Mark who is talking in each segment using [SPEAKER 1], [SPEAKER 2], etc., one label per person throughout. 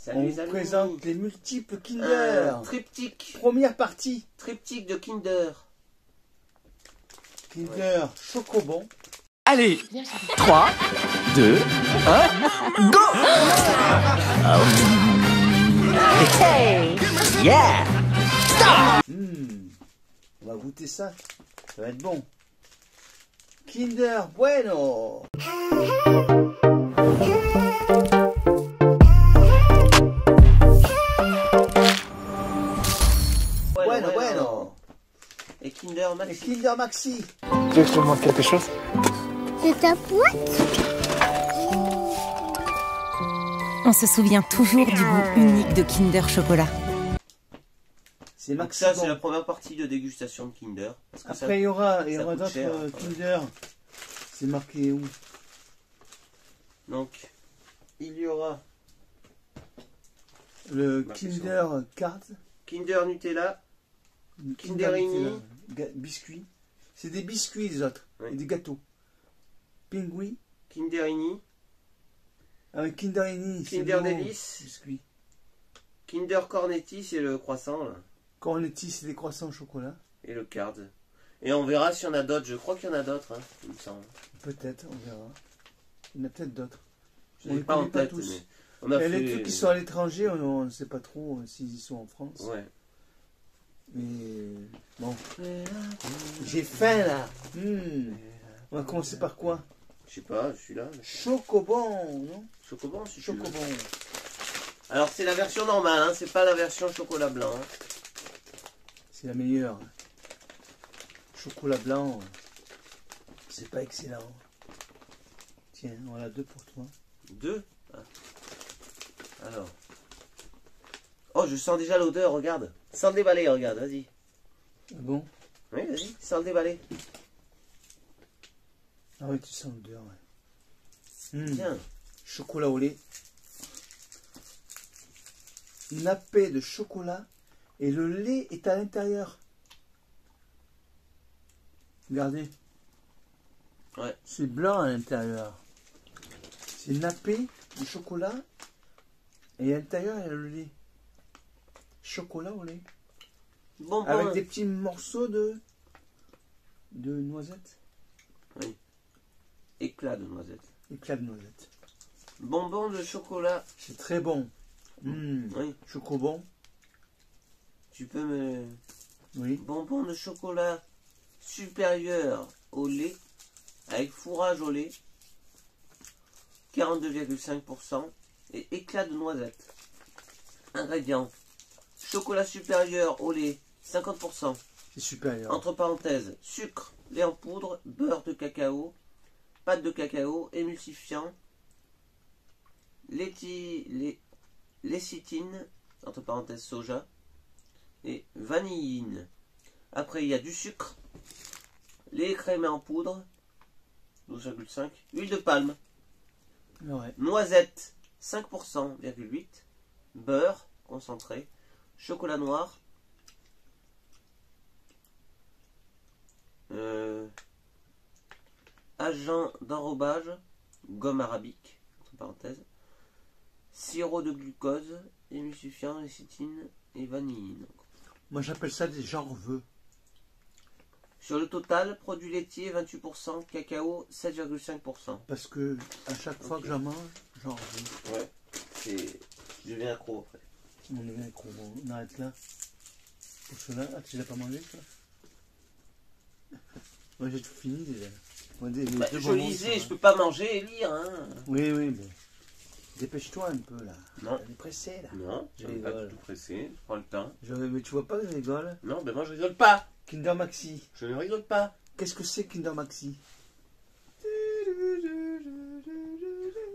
[SPEAKER 1] Salut les
[SPEAKER 2] On
[SPEAKER 1] amis.
[SPEAKER 2] présente les multiples Kinder.
[SPEAKER 1] Triptyque.
[SPEAKER 2] Première partie.
[SPEAKER 1] Triptyque de Kinder.
[SPEAKER 2] Kinder Chocobon.
[SPEAKER 3] Allez, 3, 2, 1, go! Hey, yeah!
[SPEAKER 2] On va goûter ça. Ça va être bon. Kinder Bueno. Bueno.
[SPEAKER 1] Et Kinder
[SPEAKER 2] Et
[SPEAKER 1] Maxi.
[SPEAKER 2] Kinder Maxi.
[SPEAKER 3] Tu veux que je te montre quelque chose?
[SPEAKER 4] C'est ta boîte?
[SPEAKER 5] On se souvient toujours du goût unique de Kinder Chocolat.
[SPEAKER 2] C'est
[SPEAKER 1] Donc
[SPEAKER 2] Maxi.
[SPEAKER 1] ça, c'est
[SPEAKER 2] Bon.
[SPEAKER 1] la première partie de dégustation de Kinder. Parce que
[SPEAKER 2] Après, il y aura
[SPEAKER 1] coûte
[SPEAKER 2] d'autres
[SPEAKER 1] cher,
[SPEAKER 2] Kinder. C'est marqué où?
[SPEAKER 1] Donc, il y aura
[SPEAKER 2] Le
[SPEAKER 1] Marqué
[SPEAKER 2] Kinder Cards.
[SPEAKER 1] Kinder Nutella, Kinderini.
[SPEAKER 2] Biscuits. C'est des biscuits les autres.
[SPEAKER 1] Oui.
[SPEAKER 2] Et des gâteaux. Pingui.
[SPEAKER 1] Kinderini,
[SPEAKER 2] Kinderini. c'est
[SPEAKER 1] Kinder
[SPEAKER 2] bon.
[SPEAKER 1] Delice.
[SPEAKER 2] Biscuits.
[SPEAKER 1] Kinder Cornetti, c'est le croissant là,
[SPEAKER 2] Cornetti, c'est des croissants au chocolat.
[SPEAKER 1] et le Card. Et on verra s'il y en a d'autres. Je crois qu'il y en a d'autres, hein, il me semble.
[SPEAKER 2] Peut-être, on verra. Il y en a peut-être d'autres.
[SPEAKER 1] Je
[SPEAKER 2] On
[SPEAKER 1] n'ai
[SPEAKER 2] les
[SPEAKER 1] pas en
[SPEAKER 2] connaît pas
[SPEAKER 1] tête,
[SPEAKER 2] tous.
[SPEAKER 1] mais on a
[SPEAKER 2] Et
[SPEAKER 1] fait...
[SPEAKER 2] les trucs qui sont à l'étranger, on ne sait pas trop s'ils y sont en France.
[SPEAKER 1] Ouais.
[SPEAKER 2] Mais bon. J'ai faim là. On va commencer par quoi?
[SPEAKER 1] Je sais pas, je suis là.
[SPEAKER 2] Chocobon, non?
[SPEAKER 1] Chocobon, si tu veux.
[SPEAKER 2] Chocobon.
[SPEAKER 1] Alors c'est la version normale, hein, c'est pas la version chocolat blanc. Hein.
[SPEAKER 2] C'est la meilleure. Chocolat blanc, c'est pas excellent. Tiens, voilà deux pour toi.
[SPEAKER 1] Deux. Ah. Alors. Oh, je sens déjà l'odeur, regarde. Sans le déballer, regarde, vas-y.
[SPEAKER 2] Ah bon?
[SPEAKER 1] Oui, vas-y, sans le déballer.
[SPEAKER 2] Ah oui, tu sens l'odeur, ouais.
[SPEAKER 1] Tiens.
[SPEAKER 2] Chocolat au lait. Nappé de chocolat et le lait est à l'intérieur. Regardez.
[SPEAKER 1] Ouais.
[SPEAKER 2] C'est blanc à l'intérieur. C'est nappé de chocolat et à l'intérieur il y a le lait. Chocolat au lait.
[SPEAKER 1] Bonbon.
[SPEAKER 2] Avec des petits morceaux de noisettes.
[SPEAKER 1] Éclat de noisette.
[SPEAKER 2] Éclat de noisettes.
[SPEAKER 1] Bonbon de chocolat.
[SPEAKER 2] C'est très bon.
[SPEAKER 1] Oui.
[SPEAKER 2] Chocobon.
[SPEAKER 1] Tu peux me...
[SPEAKER 2] Oui.
[SPEAKER 1] Bonbon de chocolat supérieur au lait, avec fourrage au lait, 42,5%, et éclat de noisette. Ingrédients. Chocolat supérieur au lait, 50%.
[SPEAKER 2] C'est supérieur.
[SPEAKER 1] Entre parenthèses, sucre, lait en poudre, beurre de cacao, pâte de cacao, émulsifiant, lécithine, entre parenthèses soja, et vanilline. Après, il y a du sucre, lait écrémé en poudre, 12,5, huile de palme,
[SPEAKER 2] Ouais.
[SPEAKER 1] noisette, 5%,8, beurre concentré, chocolat noir, agent d'enrobage, gomme arabique, entre parenthèses, sirop de glucose, émulsifiant, lécithine et vanilline.
[SPEAKER 2] Moi j'appelle ça des genreveux.
[SPEAKER 1] Sur le total, produits laitiers 28%, cacao 7,5%.
[SPEAKER 2] Parce que à chaque fois
[SPEAKER 1] Ok.
[SPEAKER 2] que j'en mange, j'en reviens.
[SPEAKER 1] Ouais, c'est... Je deviens accro après.
[SPEAKER 2] On est bien con. Bon, on arrête là. Pour cela, ah, tu l'as pas mangé toi? Moi j'ai tout fini déjà. Moi, les
[SPEAKER 1] Bah,
[SPEAKER 2] deux
[SPEAKER 1] je
[SPEAKER 2] bonbons,
[SPEAKER 1] lisais,
[SPEAKER 2] ça
[SPEAKER 1] je
[SPEAKER 2] va.
[SPEAKER 1] peux pas manger et lire, hein.
[SPEAKER 2] Oui, oui, mais dépêche-toi un peu là.
[SPEAKER 1] Non.
[SPEAKER 2] On est pressé là.
[SPEAKER 1] Non, je
[SPEAKER 2] Je
[SPEAKER 1] suis pas
[SPEAKER 2] rigole.
[SPEAKER 1] du tout pressé, je prends le temps.
[SPEAKER 2] Mais tu vois pas que je rigole?
[SPEAKER 1] Non, ben moi je rigole pas.
[SPEAKER 2] Kinder Maxi.
[SPEAKER 1] Je ne rigole pas.
[SPEAKER 2] Qu'est-ce que c'est Kinder Maxi?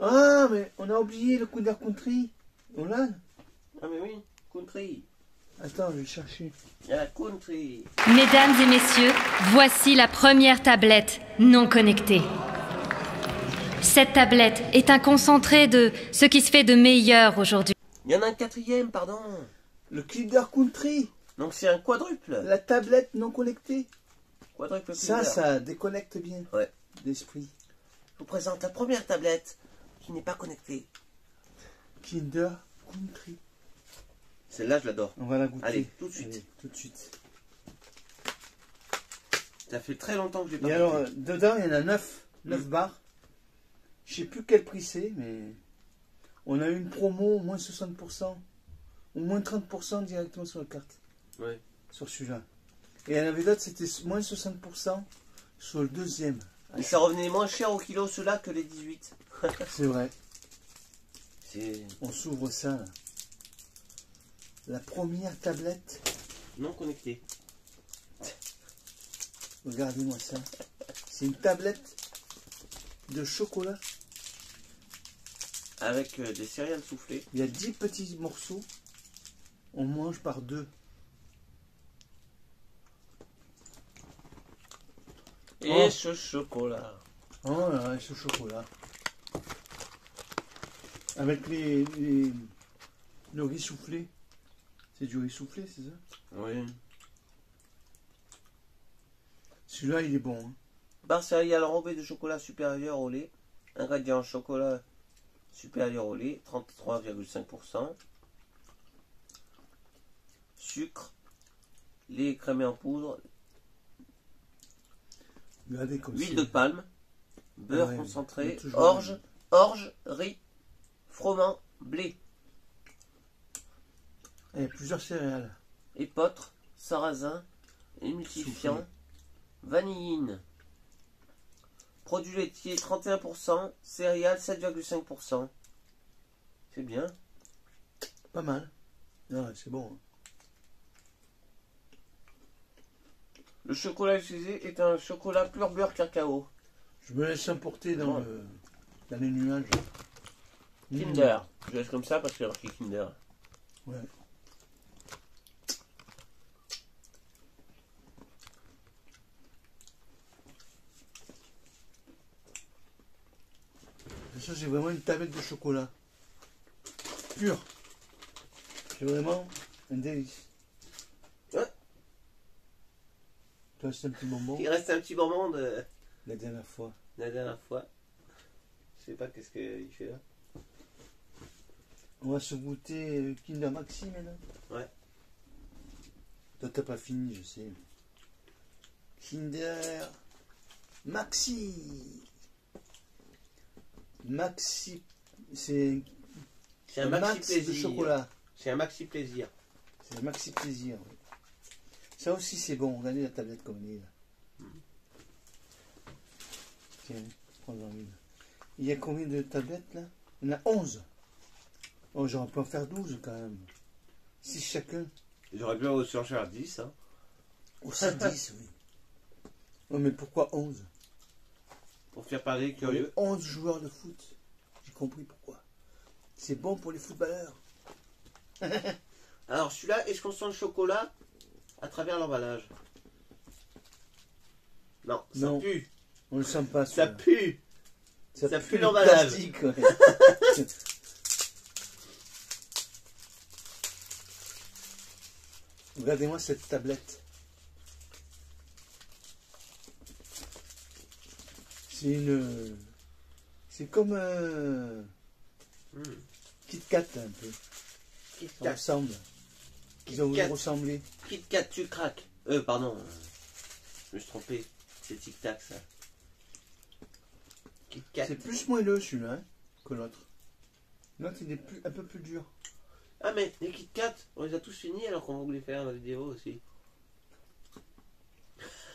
[SPEAKER 2] Ah, mais on a oublié le Kinder Country. On l'a?
[SPEAKER 1] Ah mais oui, country.
[SPEAKER 2] Attends, je vais le chercher.
[SPEAKER 1] Il y a la country.
[SPEAKER 5] Mesdames et messieurs, voici la première tablette non connectée. Cette tablette est un concentré de ce qui se fait de meilleur aujourd'hui.
[SPEAKER 1] Il y en a un quatrième, pardon.
[SPEAKER 2] Le Kinder Country.
[SPEAKER 1] Donc c'est un quadruple.
[SPEAKER 2] La tablette non connectée.
[SPEAKER 1] Quadruple
[SPEAKER 2] Ça,
[SPEAKER 1] Kinder.
[SPEAKER 2] ça déconnecte bien
[SPEAKER 1] Ouais.
[SPEAKER 2] l'esprit.
[SPEAKER 1] Je vous présente la première tablette qui n'est pas connectée.
[SPEAKER 2] Kinder Country.
[SPEAKER 1] Celle-là, je l'adore.
[SPEAKER 2] On va la goûter.
[SPEAKER 1] Allez, tout de suite.
[SPEAKER 2] Allez, tout de suite.
[SPEAKER 1] Ça fait très longtemps que j'ai pas
[SPEAKER 2] Et
[SPEAKER 1] goûté.
[SPEAKER 2] alors, dedans, il y en a 9. 9 barres. Je sais plus quel prix c'est, mais on a eu une promo, moins 60%, ou moins 30% directement sur la carte.
[SPEAKER 1] Ouais.
[SPEAKER 2] Sur celui-là. Et il y en avait d'autres, c'était moins 60% sur le deuxième.
[SPEAKER 1] Et ça revenait moins cher au kilo ceux-là que les 18.
[SPEAKER 2] C'est vrai.
[SPEAKER 1] C'est
[SPEAKER 2] On s'ouvre ça, là. La première tablette.
[SPEAKER 1] non connecté.
[SPEAKER 2] Regardez-moi ça. C'est une tablette de chocolat.
[SPEAKER 1] Avec des céréales soufflées.
[SPEAKER 2] Il y a 10 petits morceaux. On mange par deux.
[SPEAKER 1] Et
[SPEAKER 2] Oh.
[SPEAKER 1] ce chocolat.
[SPEAKER 2] Oh là là, ce chocolat. Avec le riz soufflé. C'est du riz soufflé, c'est ça?
[SPEAKER 1] Oui.
[SPEAKER 2] Celui-là, il est bon. Hein.
[SPEAKER 1] Barre céréales enrobée de chocolat supérieur au lait. Ingrédients chocolat supérieur au lait, 33,5%. Sucre. Lait écrémé en poudre.
[SPEAKER 2] Regardez comme
[SPEAKER 1] Huile
[SPEAKER 2] c'est-
[SPEAKER 1] de palme. Beurre
[SPEAKER 2] Ouais, il y
[SPEAKER 1] concentré.
[SPEAKER 2] a toujours-
[SPEAKER 1] Orge, riz. Froment, blé.
[SPEAKER 2] Il y a plusieurs céréales.
[SPEAKER 1] Épeautre, sarrasin, émulsifiant,
[SPEAKER 2] Soufflé.
[SPEAKER 1] vanilline. Produit laitier 31%, céréales 7,5%. C'est bien.
[SPEAKER 2] Pas mal. Ouais, c'est bon. Hein.
[SPEAKER 1] Le chocolat utilisé est un chocolat pur beurre cacao.
[SPEAKER 2] Je me laisse emporter dans,
[SPEAKER 1] Ouais.
[SPEAKER 2] dans les nuages.
[SPEAKER 1] Kinder. Je laisse comme ça parce qu'il y a marqué Kinder.
[SPEAKER 2] Ouais. Ça, c'est vraiment une tablette de chocolat. Pur. C'est vraiment un délice.
[SPEAKER 1] Ouais.
[SPEAKER 2] Toi, c'est un petit bonbon.
[SPEAKER 1] Il reste un petit bonbon de
[SPEAKER 2] La dernière fois.
[SPEAKER 1] la dernière fois. Je sais pas qu'est-ce qu'il fait là.
[SPEAKER 2] On va se goûter Kinder Maxi maintenant.
[SPEAKER 1] Ouais.
[SPEAKER 2] Toi, t'as pas fini, je sais. Kinder Maxi. Maxi, c'est
[SPEAKER 1] C'est un maxi
[SPEAKER 2] max
[SPEAKER 1] plaisir.
[SPEAKER 2] de chocolat.
[SPEAKER 1] C'est un maxi plaisir.
[SPEAKER 2] C'est un maxi plaisir. Oui. Ça aussi, c'est bon. Regardez la tablette comme elle est là. Tiens, prends-en une. Il y a combien de tablettes là? Il y en a 11. Oh, j'aurais pu en faire 12 quand même. 6 chacun.
[SPEAKER 1] J'aurais bien aussi en faire 10. Hein.
[SPEAKER 2] Aussi 10, oui. Oh, mais pourquoi 11?
[SPEAKER 1] Pour faire parler les
[SPEAKER 2] Il y a
[SPEAKER 1] curieux.
[SPEAKER 2] 11 joueurs de foot. J'ai compris pourquoi. C'est bon pour les footballeurs.
[SPEAKER 1] Alors celui-là, est-ce qu'on sent le chocolat à travers l'emballage? Non, ça
[SPEAKER 2] Non.
[SPEAKER 1] pue.
[SPEAKER 2] On le sent pas.
[SPEAKER 1] Ça
[SPEAKER 2] celui-là.
[SPEAKER 1] pue. ça pue
[SPEAKER 2] le
[SPEAKER 1] l'emballage.
[SPEAKER 2] plastique, ouais. Regardez-moi cette tablette. C'est une. C'est comme un Kit Kat un peu.
[SPEAKER 1] Kit
[SPEAKER 2] Ça
[SPEAKER 1] Kat.
[SPEAKER 2] ressemble. Ils ont voulu
[SPEAKER 1] Kat.
[SPEAKER 2] ressembler.
[SPEAKER 1] Kit Kat, tu craques. Pardon. Je me suis trompé. C'est Tic Tac ça. Kit Kat.
[SPEAKER 2] C'est plus moelleux celui-là hein, que l'autre. L'autre il est un peu plus dur.
[SPEAKER 1] Ah mais les Kit Kat, on les a tous finis alors qu'on voulait faire la vidéo aussi.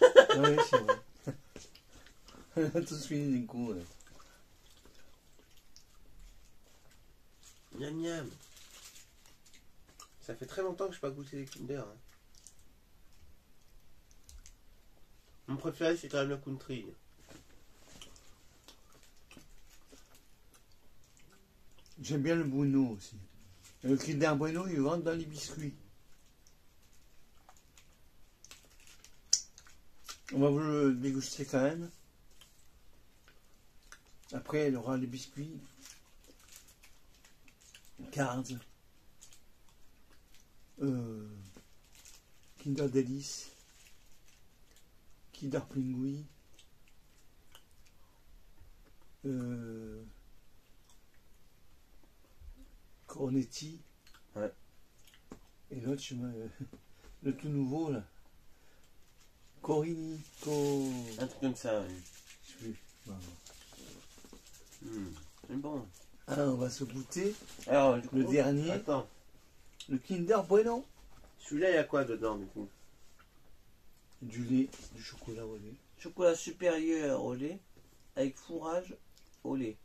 [SPEAKER 2] Ah oui, c'est vrai. On a tous fini d'un coup. Ouais.
[SPEAKER 1] Miam miam. Ça fait très longtemps que je n'ai pas goûté les Kinder. Hein. Mon préféré c'est quand même le Country.
[SPEAKER 2] J'aime bien le Bruno aussi. Le Kinder Bueno, il rentre dans les biscuits. On va vous le déguster quand même. Après, il y aura les biscuits. Cards. Kinder Delice. Kinder Pingui. Cornetti.
[SPEAKER 1] Ouais.
[SPEAKER 2] Et l'autre, le tout nouveau, là. Corinico.
[SPEAKER 1] Un truc comme ça, oui.
[SPEAKER 2] Je sais plus. Non, non.
[SPEAKER 1] C'est bon.
[SPEAKER 2] Ah, on va se goûter
[SPEAKER 1] Alors, du coup,
[SPEAKER 2] le dernier,
[SPEAKER 1] attends.
[SPEAKER 2] le Kinder Bueno.
[SPEAKER 1] Celui-là, il y a quoi dedans, du coup?
[SPEAKER 2] Du lait, du chocolat au lait.
[SPEAKER 1] Chocolat supérieur au lait avec fourrage au lait.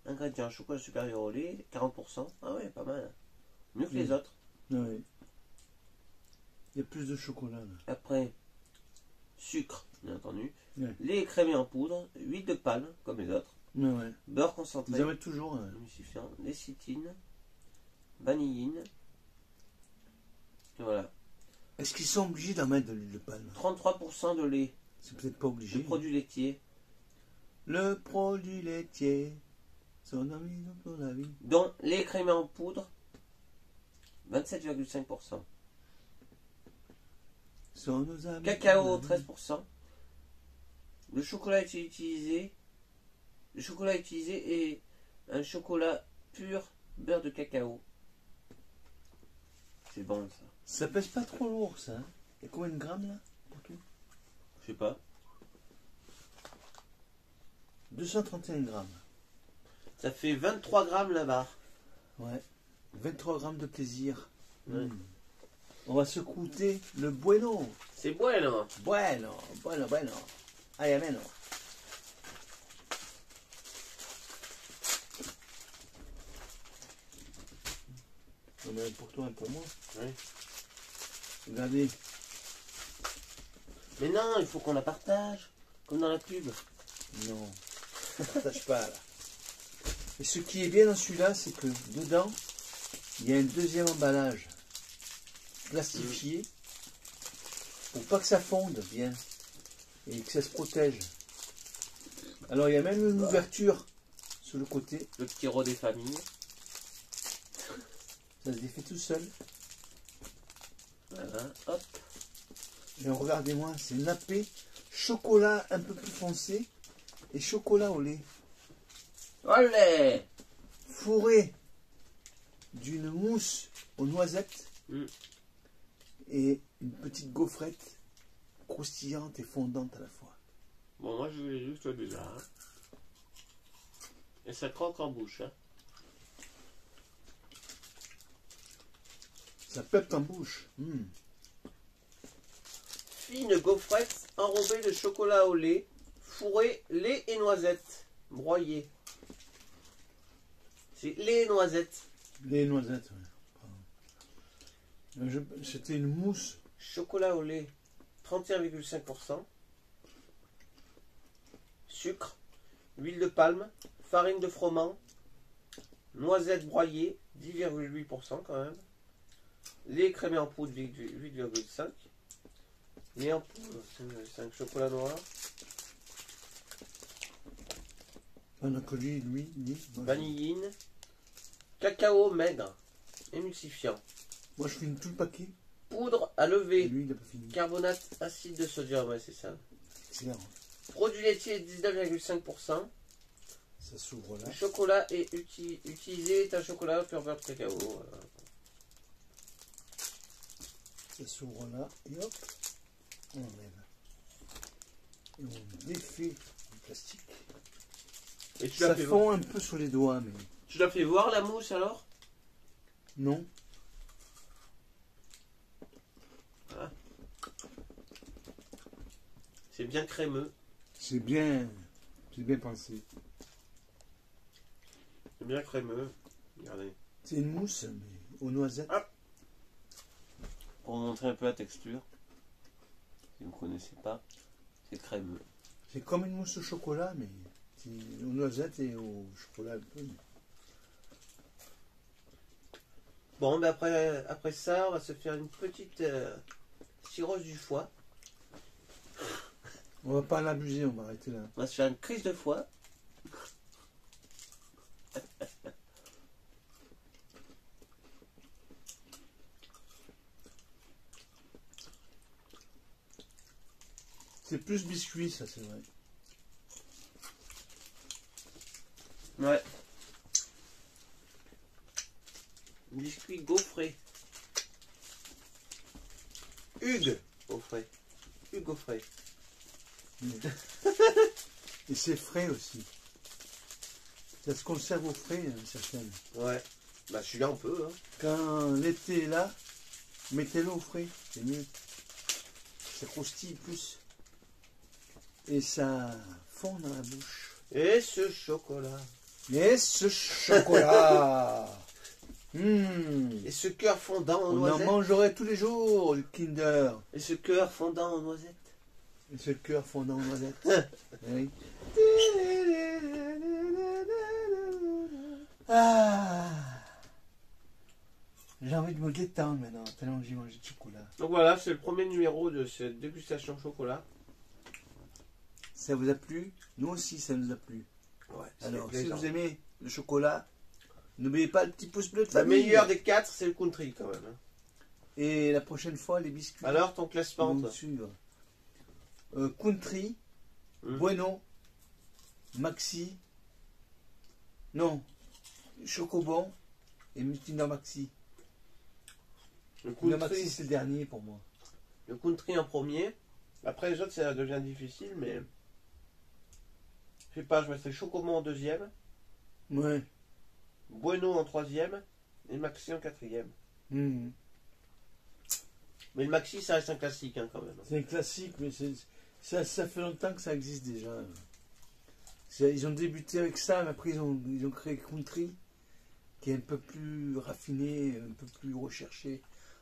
[SPEAKER 1] Ingrédients, chocolat supérieur au lait, 40%. Ah ouais, pas mal. Mieux que les autres.
[SPEAKER 2] Ouais. Il y a plus de chocolat, là.
[SPEAKER 1] Après, sucre, bien entendu.
[SPEAKER 2] Ouais.
[SPEAKER 1] Lait écrémé en poudre, huile de palme, comme les autres.
[SPEAKER 2] Ouais.
[SPEAKER 1] Beurre concentré.
[SPEAKER 2] Ils en mettent toujours.
[SPEAKER 1] Émulsifiant, lécithine, vanilline. Et voilà.
[SPEAKER 2] Est-ce qu'ils sont obligés d'en mettre de l'huile de palme?
[SPEAKER 1] 33% de lait,
[SPEAKER 2] C'est peut-être pas
[SPEAKER 1] de
[SPEAKER 2] obligé.
[SPEAKER 1] produits laitiers,
[SPEAKER 2] Le produit laitier, son ami pour la vie.
[SPEAKER 1] dont lait écrémé en poudre, 27,5%.
[SPEAKER 2] Sont nos amis
[SPEAKER 1] Cacao,
[SPEAKER 2] pour la vie.
[SPEAKER 1] 13%. Le chocolat utilisé est un chocolat pur beurre de cacao. C'est bon ça.
[SPEAKER 2] Ça pèse pas trop lourd, ça. Hein. Il y a combien de grammes, là, pour tout?
[SPEAKER 1] Je sais pas.
[SPEAKER 2] 231 grammes.
[SPEAKER 1] Ça fait 23 grammes la barre.
[SPEAKER 2] Ouais. 23 grammes de plaisir.
[SPEAKER 1] Ouais.
[SPEAKER 2] On va se goûter le bueno.
[SPEAKER 1] C'est bueno.
[SPEAKER 2] Bueno, bueno, bueno. Ay, ameno. On en a un pour toi, un pour moi.
[SPEAKER 1] Ouais.
[SPEAKER 2] Regardez.
[SPEAKER 1] Mais non, il faut qu'on la partage. Comme dans la pub.
[SPEAKER 2] Non, on ne partage pas là. Et ce qui est bien dans celui-là, c'est que dedans, il y a un deuxième emballage plastifié pour pas que ça fonde bien et que ça se protège. Alors il y a même une ouverture sur le côté,
[SPEAKER 1] Le petit rot des familles.
[SPEAKER 2] ça se défait tout seul.
[SPEAKER 1] Voilà, hop.
[SPEAKER 2] Et regardez-moi, c'est nappé, chocolat un peu plus foncé et chocolat au lait.
[SPEAKER 1] Olé.
[SPEAKER 2] Fourré d'une mousse aux noisettes
[SPEAKER 1] Mm.
[SPEAKER 2] et une petite gaufrette croustillante et fondante à la fois.
[SPEAKER 1] Bon, moi je vais juste déjà. Hein. Et ça croque en bouche. Hein.
[SPEAKER 2] Ça pète en bouche.
[SPEAKER 1] Fine gaufrette enrobée de chocolat au lait, fourré lait et noisettes, broyé. C'est lait et noisettes.
[SPEAKER 2] Les noisettes, ouais. C'était une mousse.
[SPEAKER 1] Chocolat au lait, 31,5%. Sucre, huile de palme, farine de froment, noisettes broyées, 10,8% quand même. Lait écrémé en poudre, 8,5%. Lait en poudre, 5,5%. Chocolat noir,
[SPEAKER 2] On a connu lui.
[SPEAKER 1] vanilline, cacao maigre, émulsifiant.
[SPEAKER 2] Moi je finis tout le paquet.
[SPEAKER 1] Poudre à
[SPEAKER 2] Et
[SPEAKER 1] lever,
[SPEAKER 2] lui il a pas fini.
[SPEAKER 1] carbonate acide de sodium, ouais c'est ça.
[SPEAKER 2] Excellent.
[SPEAKER 1] Produit laitier 19,5%.
[SPEAKER 2] Ça s'ouvre là.
[SPEAKER 1] Le chocolat est utilisé est un chocolat pur beurre de cacao.
[SPEAKER 2] Ça s'ouvre là. Et hop. On enlève. Et on défait le plastique.
[SPEAKER 1] Et tu
[SPEAKER 2] Ça
[SPEAKER 1] l'as fait,
[SPEAKER 2] fond un peu sur les doigts, mais
[SPEAKER 1] tu l'as fait voir la mousse alors?
[SPEAKER 2] non.
[SPEAKER 1] C'est bien crémeux.
[SPEAKER 2] C'est bien pensé.
[SPEAKER 1] C'est bien crémeux. Regardez.
[SPEAKER 2] C'est une mousse, mais aux noisettes.
[SPEAKER 1] Ah. Pour vous montrer un peu la texture. Si vous ne connaissez pas, c'est crémeux.
[SPEAKER 2] C'est comme une mousse au chocolat, mais c'est aux noisettes et au chocolat un peu.
[SPEAKER 1] Bon, ben après ça, on va se faire une petite cirrhose du foie.
[SPEAKER 2] On va pas en abuser, on va arrêter là.
[SPEAKER 1] On va se faire une crise de foie.
[SPEAKER 2] C'est plus biscuit, ça, c'est vrai.
[SPEAKER 1] Ouais. biscuits gaufrés. Hugues au frais. Hugues au frais.
[SPEAKER 2] Et c'est frais aussi. Ça se conserve au frais, hein, certaines.
[SPEAKER 1] Ouais. Bah celui-là on peut. Hein.
[SPEAKER 2] Quand l'été est là, mettez-le au frais, c'est mieux. Ça croustille plus. Et ça fond dans la bouche.
[SPEAKER 1] Et ce chocolat.
[SPEAKER 2] Et ce chocolat
[SPEAKER 1] Et ce cœur fondant en
[SPEAKER 2] On en
[SPEAKER 1] noisette.
[SPEAKER 2] mangerait tous les jours, du Kinder.
[SPEAKER 1] Et ce cœur fondant en noisette.
[SPEAKER 2] Et ce cœur fondant en noisette. Oui. Ah. J'ai envie de me détendre maintenant, tellement que j'ai mangé de chocolat.
[SPEAKER 1] Donc voilà, c'est le premier numéro de cette dégustation chocolat.
[SPEAKER 2] Ça vous a plu? Nous aussi, ça nous a plu.
[SPEAKER 1] Ouais,
[SPEAKER 2] Alors, si vous aimez le chocolat, n'oubliez pas le petit pouce bleu de
[SPEAKER 1] la
[SPEAKER 2] famille.
[SPEAKER 1] meilleure des 4, c'est le country quand même. Hein.
[SPEAKER 2] Et la prochaine fois, les biscuits.
[SPEAKER 1] Alors, ton classement,
[SPEAKER 2] vont
[SPEAKER 1] toi
[SPEAKER 2] suivre. Country,
[SPEAKER 1] Hmm.
[SPEAKER 2] Bueno, Maxi, non, Chocobon et Kinder Maxi.
[SPEAKER 1] Le
[SPEAKER 2] Kinder
[SPEAKER 1] country,
[SPEAKER 2] Maxi, c'est le dernier pour moi.
[SPEAKER 1] le country en premier. Après les autres, ça devient difficile, mais... Je sais pas, je mettrais Chocobon en deuxième,
[SPEAKER 2] Ouais.
[SPEAKER 1] Bueno en troisième, et Maxi en quatrième.
[SPEAKER 2] Mhm.
[SPEAKER 1] Mais le Maxi, ça reste un classique hein, quand même.
[SPEAKER 2] C'est un classique, mais ça fait longtemps que ça existe déjà. Ils ont débuté avec ça, mais après ils ont créé Country, qui est un peu plus raffiné, un peu plus recherché,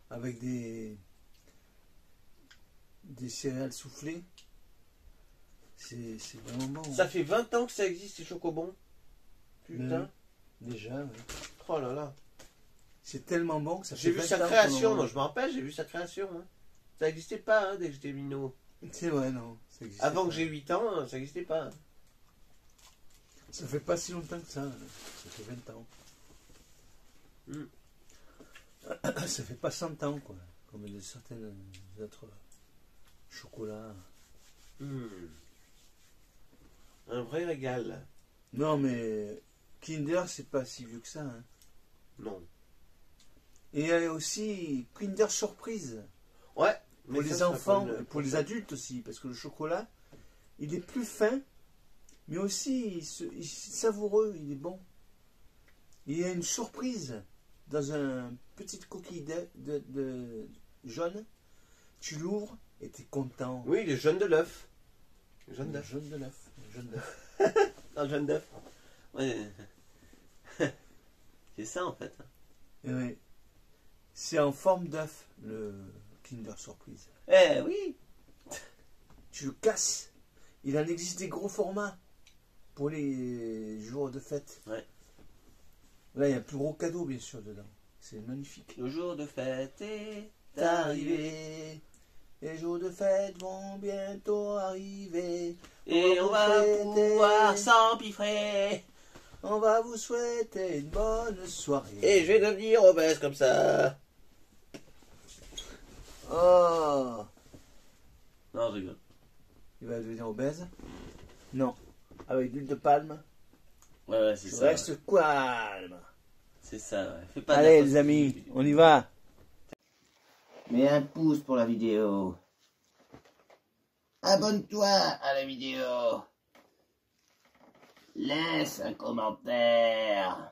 [SPEAKER 2] avec des céréales soufflées. C'est vraiment bon.
[SPEAKER 1] Ça fait 20 ans que ça existe, ces Chocobons. Putain.
[SPEAKER 2] Déjà, ouais.
[SPEAKER 1] Oh là là.
[SPEAKER 2] C'est tellement bon que ça
[SPEAKER 1] J'ai
[SPEAKER 2] fait
[SPEAKER 1] vu
[SPEAKER 2] 20
[SPEAKER 1] sa
[SPEAKER 2] ans qu'on
[SPEAKER 1] création,
[SPEAKER 2] en
[SPEAKER 1] moi
[SPEAKER 2] mange.
[SPEAKER 1] je me rappelle, j'ai vu sa création. Hein. Ça n'existait pas hein, dès que j'étais minot.
[SPEAKER 2] C'est vrai, non. Ça existe
[SPEAKER 1] Avant
[SPEAKER 2] pas.
[SPEAKER 1] que j'ai 8 ans, ça n'existait pas.
[SPEAKER 2] Ça fait pas si longtemps que ça. Ça fait 20 ans. Ça fait pas 100 ans, quoi. Comme de certaines autres chocolats.
[SPEAKER 1] Un vrai régal.
[SPEAKER 2] Non, mais Kinder, c'est pas si vieux que ça. Hein.
[SPEAKER 1] Non.
[SPEAKER 2] Et il y a aussi Kinder Surprise.
[SPEAKER 1] Ouais.
[SPEAKER 2] Pour
[SPEAKER 1] mais
[SPEAKER 2] les
[SPEAKER 1] ça,
[SPEAKER 2] enfants,
[SPEAKER 1] ça
[SPEAKER 2] pour les adultes aussi. Parce que le chocolat, il est plus fin, mais aussi il est savoureux, il est bon. Il y a une surprise dans une petite coquille de jaune. Tu l'ouvres et tu es content.
[SPEAKER 1] Oui, les jeunes de l'œuf. Les jeunes
[SPEAKER 2] Le
[SPEAKER 1] d'œuf.
[SPEAKER 2] jaune de l'œuf. Le jaune d'œuf.
[SPEAKER 1] Un jeune d'œuf. Ouais. C'est ça en fait.
[SPEAKER 2] Et oui. C'est en forme d'œuf, le Kinder Surprise.
[SPEAKER 1] Eh oui.
[SPEAKER 2] Tu le casses. Il en existe des gros formats pour les jours de fête.
[SPEAKER 1] Ouais.
[SPEAKER 2] Là, il y a un plus gros cadeau, bien sûr, dedans. C'est magnifique.
[SPEAKER 1] Le jour de fête est arrivé.
[SPEAKER 2] Arrivé. Les jours de fête vont bientôt arriver.
[SPEAKER 1] Et on va
[SPEAKER 2] souhaiter-
[SPEAKER 1] pouvoir s'empiffrer.
[SPEAKER 2] On va vous souhaiter une bonne soirée.
[SPEAKER 1] Et je vais devenir obèse comme ça.
[SPEAKER 2] Oh,
[SPEAKER 1] Non, je rigole.
[SPEAKER 2] il va devenir obèse? Non. Avec de l'huile de palme,
[SPEAKER 1] Ouais, c'est
[SPEAKER 2] je
[SPEAKER 1] ça.
[SPEAKER 2] reste calme.
[SPEAKER 1] C'est ça, ouais. Fais pas
[SPEAKER 2] Allez,
[SPEAKER 1] n'importe
[SPEAKER 2] les amis,
[SPEAKER 1] qui.
[SPEAKER 2] on y va.
[SPEAKER 1] Mets un pouce pour la vidéo. Abonne-toi à la vidéo. Laisse un commentaire.